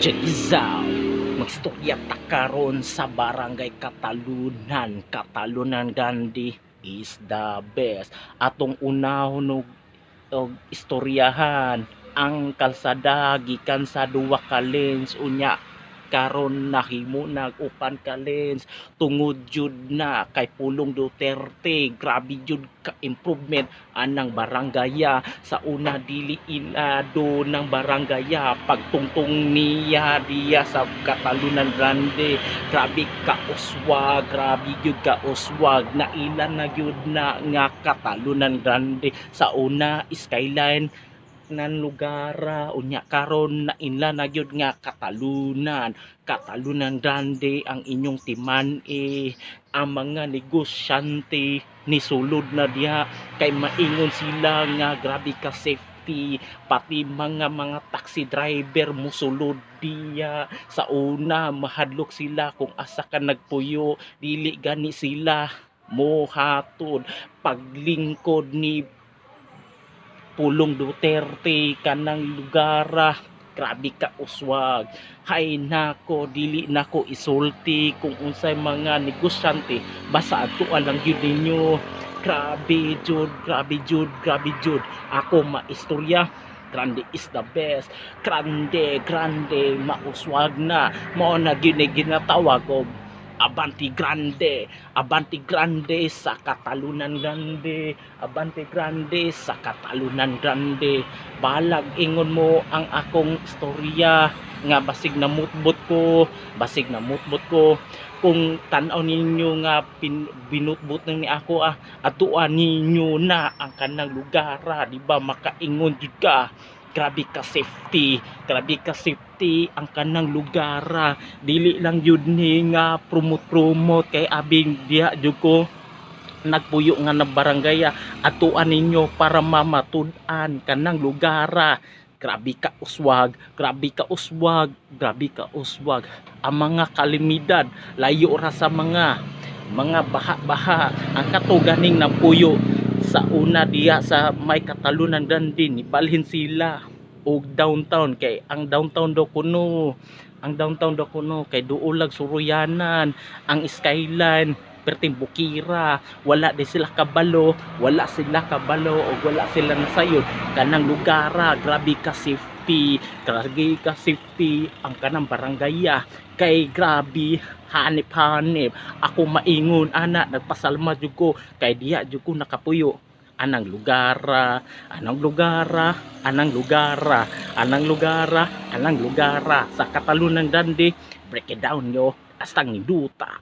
Chekizaw, magstorya ta karon sa barangay Katalunan Gandhi is the best. Atong unahon og istoryahan ang kalsada gikan sa duwa ka lanes unya karon nahimo nag-upan ka lanes tungod jud na kay Pulong Duterte. Grabe jud ka improvement anang barangaya. Sa una dili inado ng barangaya pagtungtong niya diya sa Katalunan Grande. Grabe ka uswag, grabe jud ka uswag. Nailan na jud na nga Katalunan Grande. Sa una skyline nan lugar unya karon na inla na gyud nga Katalunan Grande ang inyong timan ang mga negosyante ni sulod na diha kay maingon sila nga grabe ka safety, pati mga taxi driver musulod diya. Sa una mahadlok sila kung asa ka nagpuyo, dili gani sila mohatod paglingkod ni Pulong Duterte kanang lugar. Grabe ka uswag. Hay nako, dili nako isulti kung unsay mga negosyante basta adtuan lang gyud ninyo. Grabe jud, grabe jud, grabe jud. Ako maistorya, Grande is the best. Grande mauswag na. Mao na gyud ginatawag og Abante Grande sa Katalunan Grande, Abante Grande sa Katalunan Grande. Balag ingon mo ang akong istorya nga basig namutbot ko kung tan-aw ninyo nga binutbot ni ako atuan ninyo na ang kanang lugar, di ba makaingon jud ka. Grabe ka safety ang kanang lugar. Dili lang yun ni nga promote kay abing diha jud ko nagpuyo nga na barangay atuan ninyo para mamatud-an kanang lugar. Grabe ka uswag. Ang mga kalimidad layo ra sa mga baha ang katuganing ng puyo. Sa una diya sa may Katalunan Grande nibalhin sila og downtown kay ang downtown daw kuno kay duolag suruyanan ang skyline perting Bukira. Wala sila kabalo o wala sila nasayod kanang lugar. Grabe ka safety ang kanang barangaya kay grabe hanip ako maingon ana nagpasalma jud ko kay diha jud ko nakapuyo anang lugar sa Katalunan Grande. Break it down yo astang niduta.